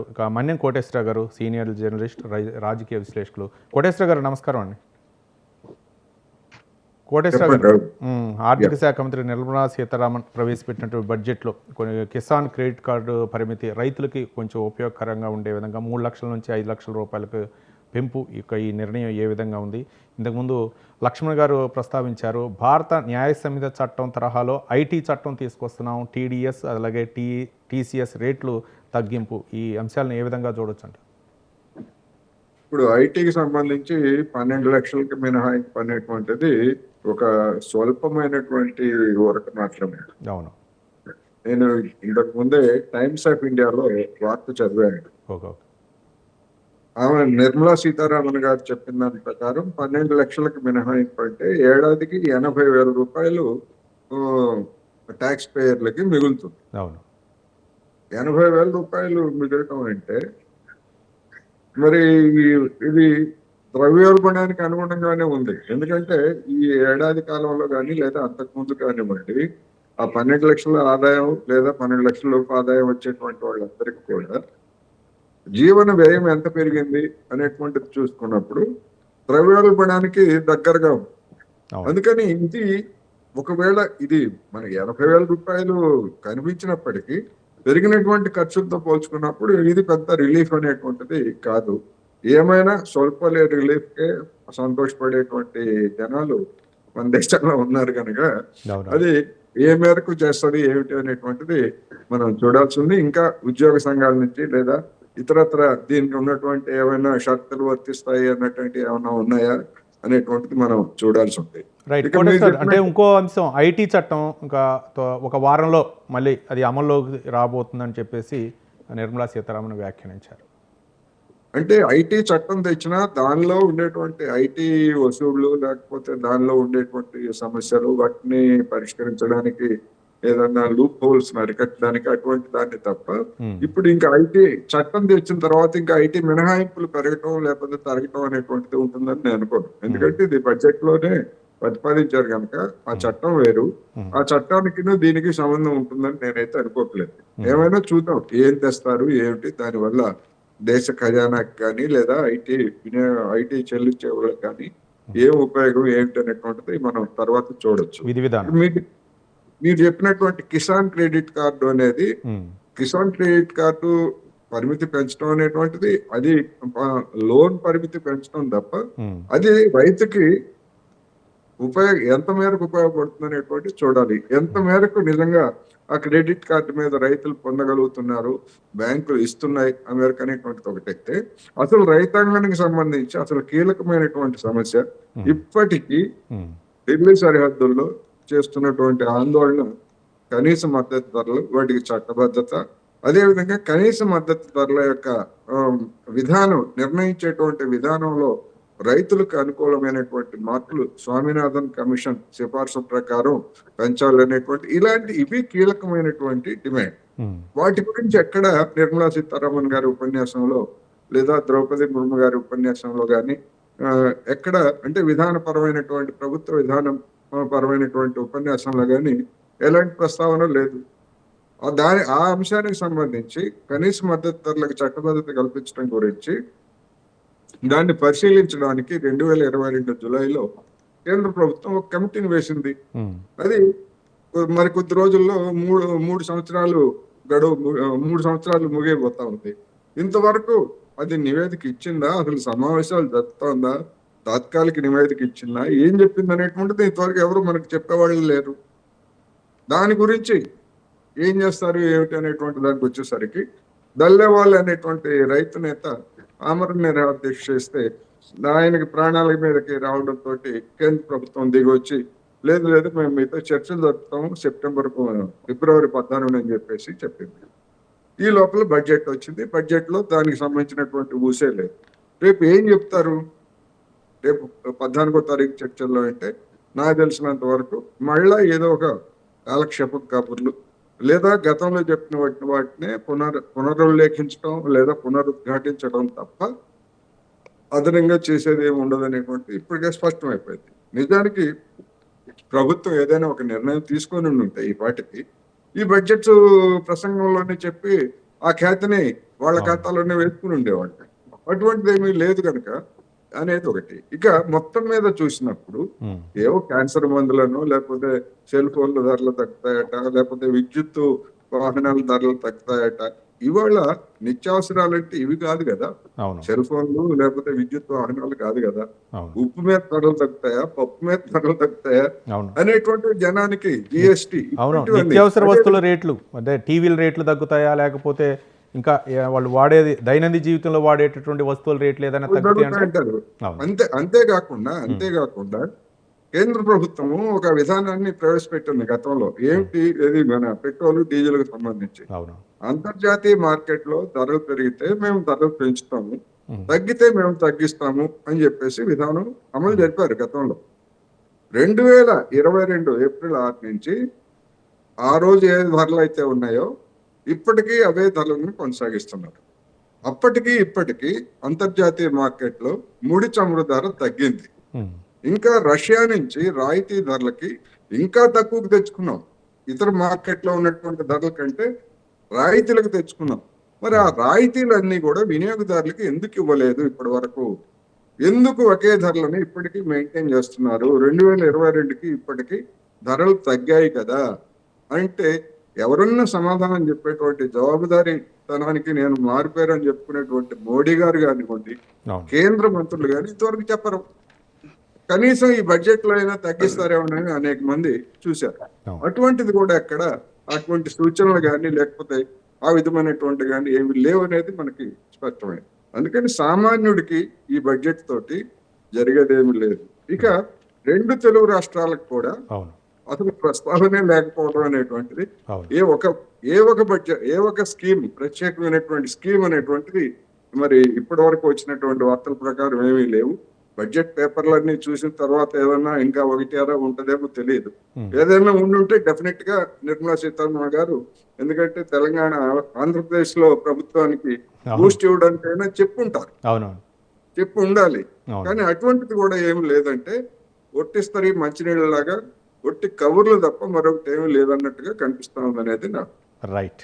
ఇక మన్యం కోటేశ్వరరావు గారు senior journalist రాజకీయ విశ్లేషకులు. కోటేశ్వరరావు గారు నమస్కారం అండి. కోటేశ్వరరావు గారు, ఆర్థిక శాఖ మంత్రి నిర్మలా సీతారామన్ ప్రవేశపెట్టినటువంటి బడ్జెట్లో కొన్ని కిసాన్ క్రెడిట్ కార్డు పరిమితి రైతులకి కొంచెం ఉపయోగకరంగా ఉండే విధంగా 3 లక్షల నుంచి 5 లక్షల రూపాయలకు పెంపు ఈ నిర్ణయం ఏ విధంగా ఉంది? ఇంతకుముందు లక్ష్మణ్ గారు ప్రస్తావించారు, భారత న్యాయ సంహిత చట్టం తరహాలో ఐటీ చట్టం తీసుకొస్తున్నాం, టీడీఎస్ అలాగే టీసీఎస్ రేట్లు తగ్గింపు, ఈ అంశాలను ఏ విధంగా చూడొచ్చు అంట? ఇప్పుడు ఐటీకి సంబంధించి 12 లక్షలకి మినహాయింపు అనేటువంటిది ఒక స్వల్పమైనటువంటి వరకు మాత్రమే. అవును, నేను ఇంతకు ముందే టైమ్స్ ఆఫ్ ఇండియాలో వార్త చదివాను. ఆమె నిర్మలా సీతారామన్ గారు చెప్పిన దాని ప్రకారం 12 లక్షలకు మినహాయింపు అంటే ఏడాదికి 80,000 రూపాయలు ట్యాక్స్ పేయర్లకి మిగులుతుంది. అవును, 80,000 రూపాయలు మిగలటం అంటే మరి ఇది ద్రవ్యోల్బణానికి అనుగుణంగానే ఉంది. ఎందుకంటే ఈ ఏడాది కాలంలో కానీ లేదా అంతకుముందు కానివ్వండి, ఆ 12 లక్షల ఆదాయం లేదా 12 లక్షల రూపాయల ఆదాయం వచ్చేటువంటి వాళ్ళందరికీ కూడా జీవన వ్యయం ఎంత పెరిగింది అనేటువంటిది చూసుకున్నప్పుడు ద్రవ్యోల్బణానికి దగ్గరగా ఉంది. అందుకని ఇది ఒకవేళ ఇది మనకి 80,000 రూపాయలు కనిపించినప్పటికీ పెరిగినటువంటి ఖర్చులతో పోల్చుకున్నప్పుడు ఇది పెద్ద రిలీఫ్ అనేటువంటిది కాదు. ఏమైనా స్వల్ప రిలీఫ్కే సంతోషపడేటువంటి జనాలు మన దేశంలో ఉన్నారు కనుక అది ఏ మేరకు చేస్తుంది ఏమిటి అనేటువంటిది మనం చూడాల్సి ఉంది. ఇంకా ఉద్యోగ సంఘాల నుంచి లేదా ఇతరత్ర దీనికి ఉన్నటువంటి ఏమైనా షరతులు వర్తిస్తాయి అన్నటువంటి ఏమైనా ఉన్నాయా అనేటువంటిది మనం చూడాల్సి ఉంది. రైట్. అంటే ఇంకో అంశం, ఐటీ చట్టం ఇంకా ఒక వారంలో మళ్ళీ అది అమల్లోకి రాబోతుందని చెప్పేసి నిర్మలా సీతారామన్ వ్యాఖ్యానించారు. అంటే ఐటీ చట్టం తెచ్చినా దానిలో ఉండేటువంటి ఐటీ వసూళ్లు లేకపోతే దానిలో ఉండేటువంటి సమస్యలు వాటిని పరిష్కరించడానికి ఏదన్నా లూప్ హోల్స్ అరికట్టడానికి అటువంటి దాన్ని తప్ప ఇప్పుడు ఇంకా ఐటీ చట్టం తెచ్చిన తర్వాత ఇంకా ఐటీ మినహాయింపులు పెరగటం లేకపోతే తరగటం అనేటువంటిది ఉంటుందని నేను అనుకోను. ఎందుకంటే ఇది బడ్జెట్ లోనే ప్రతిపాదించారు కనుక ఆ చట్టం వేరు, ఆ చట్టానికి దీనికి సంబంధం ఉంటుందని నేనైతే అనుకోవట్లేదు. ఏమైనా చూద్దాం ఏం తెస్తారు ఏమిటి, దానివల్ల దేశ ఖజానాకి కానీ లేదా ఐటీ చెల్లించే వాళ్ళకి కానీ ఏం ఉపయోగం ఏమిటి అనేటువంటిది మనం తర్వాత చూడొచ్చు. మీరు చెప్పినటువంటి కిసాన్ క్రెడిట్ కార్డు అనేది, కిసాన్ క్రెడిట్ కార్డు పరిమితి పెంచడం అనేటువంటిది అది లోన్ పరిమితి పెంచడం తప్ప అది రైతుకి ఎంత మేరకు ఉపయోగపడుతుంది అనేటువంటి చూడాలి. ఎంత మేరకు నిజంగా ఆ క్రెడిట్ కార్డు మీద రైతులు పొందగలుగుతున్నారు, బ్యాంకులు ఇస్తున్నాయి ఆ మేరకు అనేటువంటిది ఒకటైతే, అసలు రైతాంగానికి సంబంధించి అసలు కీలకమైనటువంటి సమస్య ఇప్పటికీ ఢిల్లీ సరిహద్దుల్లో చేస్తున్నటువంటి ఆందోళన కనీస మద్దతు ధరలు, వాటికి చట్టబద్ధత, అదేవిధంగా కనీస మద్దతు ధరల యొక్క విధానం నిర్ణయించేటువంటి విధానంలో రైతులకు అనుకూలమైనటువంటి మార్పులు స్వామినాథన్ కమిషన్ సిఫార్సు ప్రకారం పెంచాలనేటువంటి ఇవి కీలకమైనటువంటి డిమాండ్. వాటి గురించి ఎక్కడ నిర్మలా సీతారామన్ గారి ఉపన్యాసంలో లేదా ద్రౌపది ముర్ము గారి ఉపన్యాసంలో కానీ ఎక్కడ అంటే విధానపరమైనటువంటి ప్రభుత్వ విధానం పరమైనటువంటి ఉపన్యాసంలో కానీ ఎలాంటి ప్రస్తావన లేదు. ఆ అంశానికి సంబంధించి కనీస మద్దతు ధరలకు చట్టబద్ధత కల్పించడం గురించి దాన్ని పరిశీలించడానికి 2022 జూలైలో కేంద్ర ప్రభుత్వం ఒక కమిటీని వేసింది. అది మరి కొద్ది రోజుల్లో మూడు సంవత్సరాలు గడువు 3 సంవత్సరాలు ముగిపోతా ఉంది. ఇంతవరకు అది నివేదిక ఇచ్చిందా, అసలు సమావేశాలు జరుపుతోందా, తాత్కాలిక నివేదిక ఇచ్చిందా, ఏం చెప్పింది అనేటువంటిది ఇంతవరకు ఎవరు మనకు చెప్పేవాళ్ళు లేరు. దాని గురించి ఏం చేస్తారు ఏమిటి అనేటువంటి దానికి వచ్చేసరికి దల్లేవాళ్ళు అనేటువంటి రైతు నేత ఆమరణ నిరాహార చేస్తే ఆయనకి ప్రాణాల మీదకి రావడంతో కేంద్ర ప్రభుత్వం దిగొచ్చి లేదు మేము మీతో చర్చలు జరుపుతాము ఫిబ్రవరి 14 అని చెప్పేసి చెప్పింది. ఈ లోపల బడ్జెట్ వచ్చింది. బడ్జెట్ లో దానికి సంబంధించినటువంటి ఊసే లేదు. రేపు ఏం చెప్తారు? రేపు 14వ తారీఖు చర్చల్లో అంటే నాకు తెలిసినంత వరకు మళ్ళా ఏదో ఒక కాలక్షేపం కబుర్లు లేదా గతంలో చెప్పిన వాటిని పునరుల్లేఖించడం లేదా పునరుద్ఘాటించడం తప్ప అదనంగా చేసేది ఏమి ఉండదు అనేటువంటి ఇప్పటికే స్పష్టమైపోయింది. నిజానికి ప్రభుత్వం ఏదైనా ఒక నిర్ణయం తీసుకొని ఉంటే ఈ పాటికి ఈ బడ్జెట్ ప్రసంగంలోనే చెప్పి ఆ ఖ్యాతిని వాళ్ళ అవును. ఖాతాలోనే వేసుకుని ఉండేవాళ్ళు. అటువంటిది ఏమీ లేదు కనుక అనేది ఒకటి. ఇక మొత్తం మీద చూసినప్పుడు ఉమ్, ఏవో క్యాన్సర్ మందులను, లేకపోతే సెల్ ఫోన్ల ధరలు తగ్గుతాయట, లేకపోతే విద్యుత్తు వాహనాల ధరలు తగ్గుతాయట. ఇవాళ నిత్యావసరాలంటే ఇవి కాదు కదా! అవును. సెల్ ఫోన్లు లేకపోతే విద్యుత్ వాహనాలు కాదు కదా! అవును. ఉప్పు మీద ధరలు తగ్గుతాయా? పప్పు మీద ధరలు తగ్గుతాయా? అవును. అనేటువంటివి జనానికి నిత్ జీఎస్టీ అవును. ఇటువంటివన్నీ. నిత్యావసర అదే వస్తువుల రేట్లు అంటే టీవీల రేట్లు తగ్గుతాయా? లేకపోతే ఇంకా వాళ్ళు వాడేది దైనందిన జీవితంలో వాడేటటువంటి వస్తువుల రేట్లు ఏదైనా తగ్గుతాయంటే తగ్గుతాయంటారు. అవును. హ్మ్. అంతేకాకుండా కేంద్ర ప్రభుత్వము ఒక విధానాన్ని ప్రవేశపెట్టింది గతంలో. హ్మ్. ఏమిటి? ఇది మన పెట్రోల్, డీజిల్‌కి సంబంధించి. అవును. అంతర్జాతీయ మార్కెట్‌లో ధరలు పెరిగితే మేము ధరలు పెంచుతాము. హ్మ్. తగ్గితే మేము తగ్గిస్తాము అని చెప్పేసి విధానం అమలు హ్మ్. జరిపారు గతంలో. 2022 ఏప్రిల్ 6 నుంచి ఆ రోజు ఏ ధరలైతే ఉన్నాయో ఇప్పటికీ అవే ధరలను కొనసాగిస్తున్నారు. అప్పటికి ఇప్పటికి అంతర్జాతీయ మార్కెట్‌లో ముడి చమురు ధర తగ్గింది. హ్మ్. ఇంకా రష్యా నుంచి రాయితీ ధరలకి ఇంకా తక్కువకు తెచ్చుకున్నాం. ఇతర మార్కెట్‌లో ఉన్నటువంటి ధరల కంటే రాయితీలకు తెచ్చుకున్నాం. మరి ఆ అవును. రాయితీలన్నీ కూడా వినియోగదారులకి ఎందుకు ఇవ్వలేదు ఇప్పటి వరకు? ఎందుకు ఒకే ధరలని ఇప్పటికీ మెయింటైన్ చేస్తున్నారు? 2022కి ఇప్పటికి ధరలు తగ్గాయి కదా! అంటే ఎవరన్నా సమాధానం చెప్పేటువంటి జవాబుదారీతనానికి నేను మారిపోయారని చెప్పుకునేటువంటి మోడీ గారు గానివ్వండి, అవును. కేంద్ర మంత్రులు గాని ఇంతవరకు చెప్పరు. కనీసం ఈ బడ్జెట్‌లో అయినా తగ్గిస్తారేమోనని అనేక మంది చూశారు. అవును. అటువంటిది కూడా ఎక్కడ అటువంటి సూచనలు గాని, లేకపోతే ఆ విధమైనటువంటి గాని ఏమి లేవనేది మనకి స్పష్టమైంది. అందుకని సామాన్యుడికి ఈ బడ్జెట్ తోటి జరిగేదేమి లేదు. ఇక హ్మ్. 2 తెలుగు రాష్ట్రాలకు కూడా అవును. అసలు ప్రస్తావనే లేకపోవడం అనేటువంటిది అవును. ఏ ఒక ఏ ఒక స్కీమ్ ప్రత్యేకమైనటువంటి స్కీమ్ అనేటువంటిది మరి ఇప్పటి వరకు వచ్చినటువంటి వార్తల ప్రకారం ఏమీ లేవు. బడ్జెట్ పేపర్లన్నీ చూసిన తర్వాత ఏదన్నా ఇంకా ఒకటి అరా ఉంటదేమో తెలియదు. హ్మ్. ఏదైనా ఉండుంటే డెఫినెట్ గా నిర్మలా సీతారామన్ గారు, ఎందుకంటే తెలంగాణ ఆంధ్రప్రదేశ్ లో ప్రభుత్వానికి అవును. బూస్ట్ ఇవ్వడానికైనా చెప్పుంటారు. అవునవును. చెప్పి ఉండాలి. అవును. కానీ అటువంటిది కూడా ఏమి లేదంటే ఒట్టిస్తరి మంచినీళ్ళలాగా ఒట్టి కబుర్లు తప్ప మరొకటి ఏమీ లేదన్నట్టుగా కనిపిస్తా ఉందనేది నా రైట్.